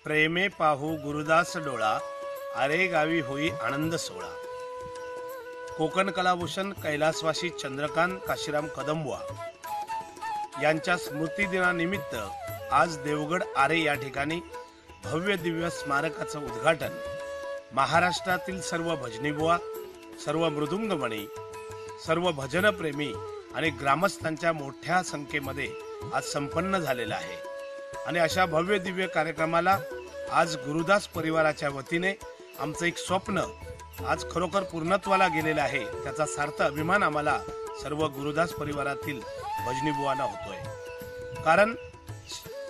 प्रेमे पाहू गुरुदास डोळा, अरे गावी होई आनंद सोळा। कोकण कलाभूषण कैलासवासी चंद्रकांत काशीराम कदमबुवा यांच्या स्मृती दिनानिमित्त आज देवगड आरे या ठिकाणी भव्य दिव्य स्मारकाचं उद्घाटन महाराष्ट्रातील सर्व भजनीबुवा, सर्व मृदुंगमणी, सर्व भजनप्रेमी आणि ग्रामस्थांच्या मोठ्या संख्येमध्ये आज संपन्न झालेला आहे। आणि अशा भव्य दिव्य कार्यक्रमाला आज गुरुदास परिवाराच्या वतीने आमचं एक स्वप्न आज खरोखर पूर्णत्वाला गेलेलं आहे। त्याचा सार्थ अभिमान आम्हाला सर्व गुरुदास परिवारातील भजनीबुवांना होतोय। कारण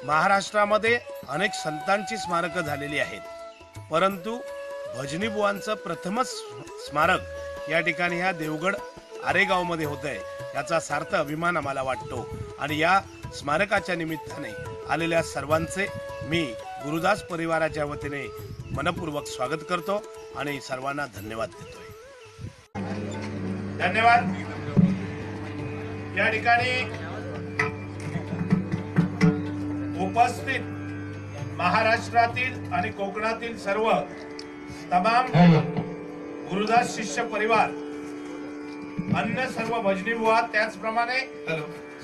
महाराष्ट्रामध्ये अनेक संतांची स्मारकं झालेली आहेत, परंतु भजनीबुवांचं प्रथमच स्मारक या ठिकाणी ह्या देवगड आरेगाव मध्ये होतंय, याचा सार्थ अभिमान आम्हाला वाटतो। आणि या स्मारकाच्या निमित्ताने आलेल्या सर्वांचे मी गुरुदास परिवाराच्या वतीने मनपूर्वक स्वागत करतो आणि सर्वांना धन्यवाद देतोय। धन्यवाद। या ठिकाणी उपस्थित महाराष्ट्रातील आणि कोकणातील सर्व तमाम गुरुदास शिष्य परिवार, अन्य सर्व भजनीबुवा, त्याचप्रमाणे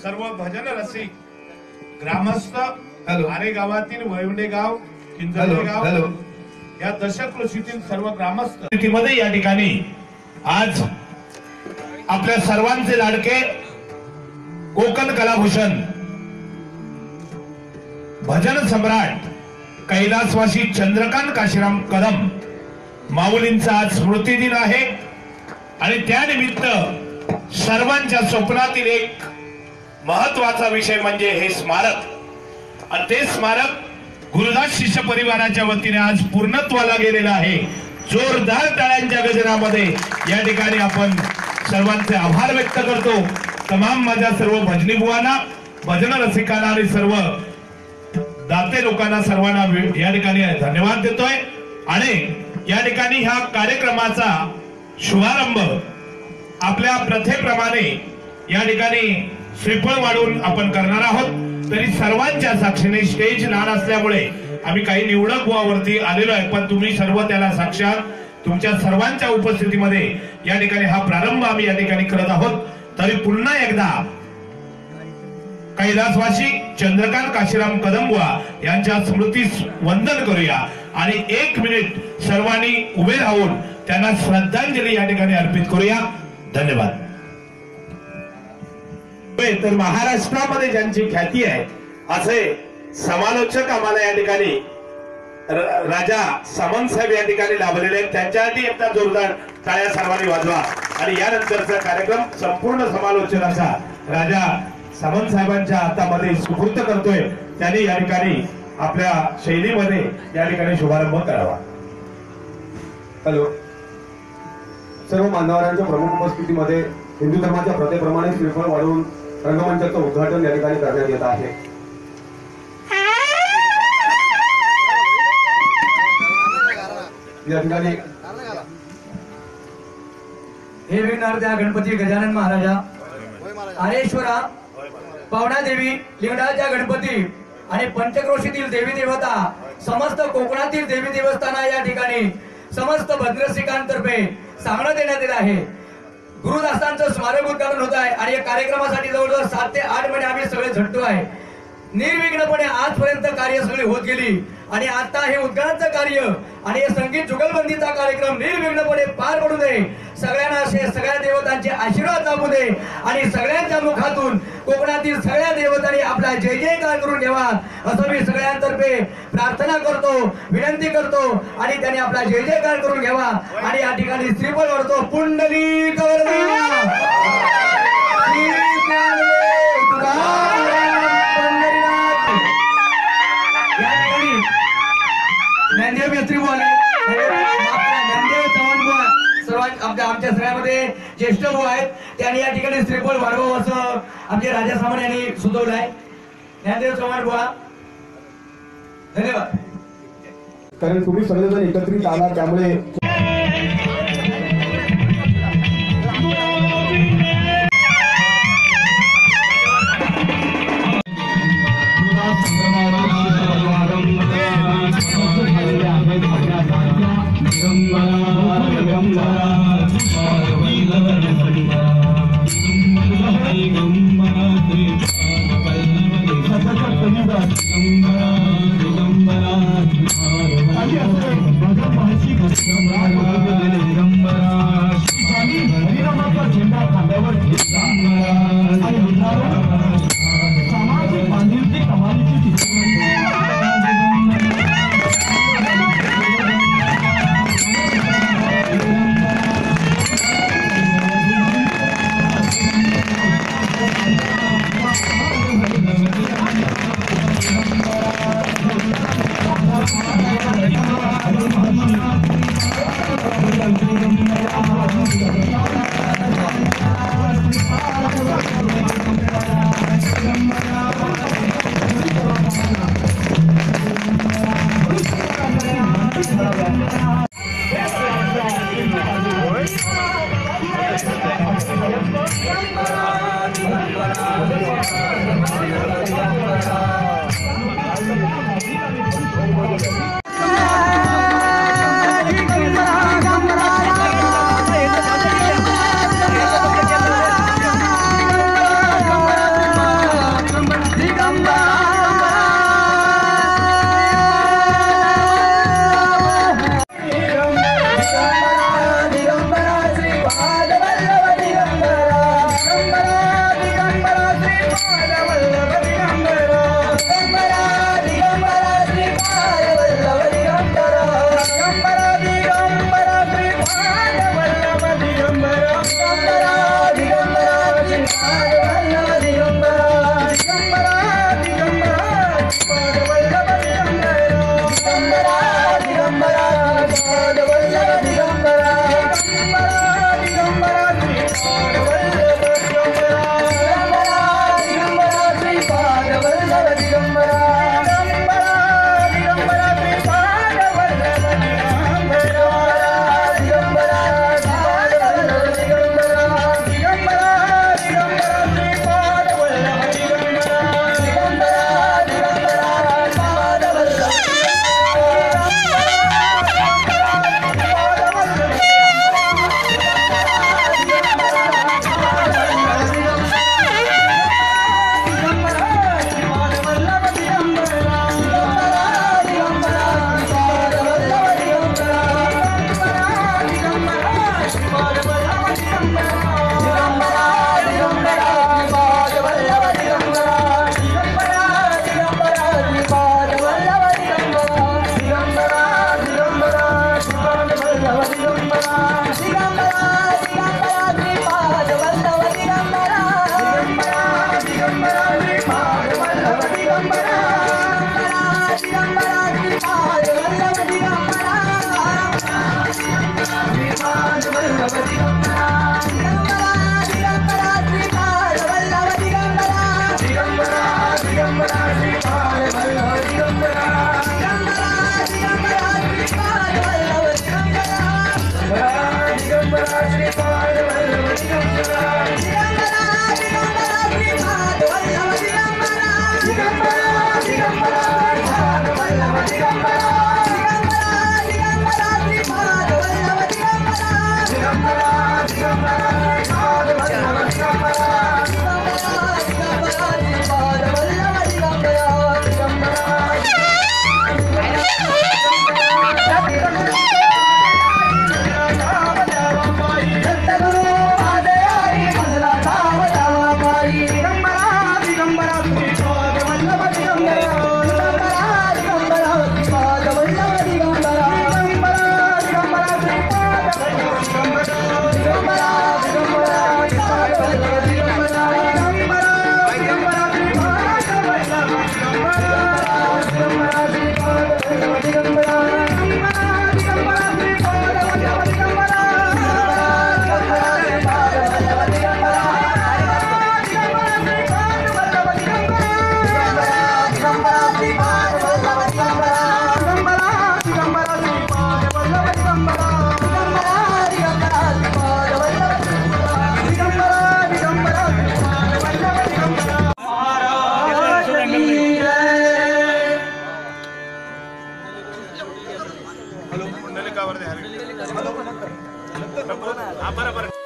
सर्व भजन रसिक, ग्रामस्थ, आरे गावातील वैवंडे गाव, किंजळे गाव या दशकृषीतील सर्व ग्रामस्थ मध्ये या ठिकाणी आज आपल्या सर्वांचे लाडके कोकण कलाभूषण भजन सम्राट कैलासवासी चंद्रकांत काशीराम कदम माऊलींचा आज स्मृती दिन आहे। आणि त्यानिमित्त सर्वांच्या स्वप्नातील एक महत्वाचा विषय म्हणजे हे स्मारक, आणि ते स्मारक गुरुदास शिष्य परिवाराच्या वतीने आज पूर्णत्वाला गेलेलं आहे। जोरदार टाळ्यांच्या गजरामध्ये या ठिकाणी आपण सर्वांचे आभार व्यक्त करतो। तमाम माझ्या सर्व भजनीबुवांना, भजन रसिकांना आणि सर्व दाते लोकांना सर्वांना या ठिकाणी धन्यवाद देतोय। आणि या ठिकाणी ह्या कार्यक्रमाचा शुभारंभ आपल्या प्रथेप्रमाणे या ठिकाणी श्रीफळ वाढून आपण करणार आहोत। तरी सर्वांच्या साक्षीने स्टेज लहान असल्यामुळे आम्ही काही निवडक बुवावरती आलेलो आहे, पण तुम्ही सर्व त्याला साक्षात तुमच्या सर्वांच्या उपस्थितीमध्ये या ठिकाणी हा प्रारंभ आम्ही या ठिकाणी करत आहोत। तरी पुन्हा एकदा कैलासवासी चंद्रकांत काशीराम कदमबुवा यांच्या स्मृतीस वंदन करूया आणि 1 मिनिट सर्वांनी उभे राहून त्यांना श्रद्धांजली या ठिकाणी अर्पित करूया। धन्यवाद। तर महाराष्ट्रामध्ये ज्यांची ख्याती आहे असे समालोचक आम्हाला या ठिकाणी राजा सामंत साहेब या ठिकाणी लाभलेले आहेत, त्यांच्यासाठी एकदा जोरदार टाळ्या सर्वांनी वाजवा। आणि यानंतरचा कार्यक्रम संपूर्ण समालोचनाचा राजा सामंत साहेबांच्या हातामध्ये सुपूर्द करतोय। त्यांनी या ठिकाणी आपल्या शैलीमध्ये या ठिकाणी शुभारंभ करावा। हॅलो, सर्व मान्यवरांच्या प्रमुख उपस्थितीमध्ये हिंदू धर्माच्या प्रथेप्रमाणे श्रीफळ वाढवून रंगमंचाचं उद्घाटन या ठिकाणी करण्यात येत आहे। या ठिकाणी हे विघ्नहर्त्या गणपती गजानन महाराजा, आरेश्वरा, पावणा देवी, लिंगडाच्या गणपती आणि पंचक्रोशीतील देवी देवता, समस्त कोकणातील देवी देवस्थाना या ठिकाणी समस्त भद्रसिकांतर्फे सांगण्यात देण्यात येत आहे। गुरुदासांचं स्मारक उद्घाटन होत आहे आणि या कार्यक्रमासाठी जवळजवळ 7 ते 8 महिने आम्ही सगळे झटतो आहे। निर्विघ्नपणे आजपर्यंत कार्य सगळी होत गेली आणि आता हे उद्घाटनाचं कार्य आणि हे संगीत जुगलबंदीचा कार्यक्रम निर्विघ्नपणे पार पडू दे। सगळ्यांना असे सगळ्या देवतांचे आशीर्वाद लाभू दे आणि सगळ्यांच्या मुखातून कोकणातील सगळ्या देवतांनी आपला जय जयकार करून घ्यावा असं मी सगळ्यांतर्फे प्रार्थना करतो, विनंती करतो आणि त्यांनी आपला जय जयकार करून घ्यावा। आणि या ठिकाणी श्रीफळ वाढतो। पुंडलिक ज्ञानदेव मेत्री बोले, ज्ञानदेव चव्हाण बुवा सर्वांच्या आमच्या सगळ्यामध्ये ज्येष्ठ बुवा आहेत, त्यांनी या ठिकाणी श्रीफळ वाढवावं असं आमचे राजा सामंत यांनी सुचवलं आहे। ज्ञानदेव चव्हाण बुवा, धन्यवाद। कारण तुम्ही सगळेजण एकत्रित आला त्यामुळे Thank you. हॅलो, बरं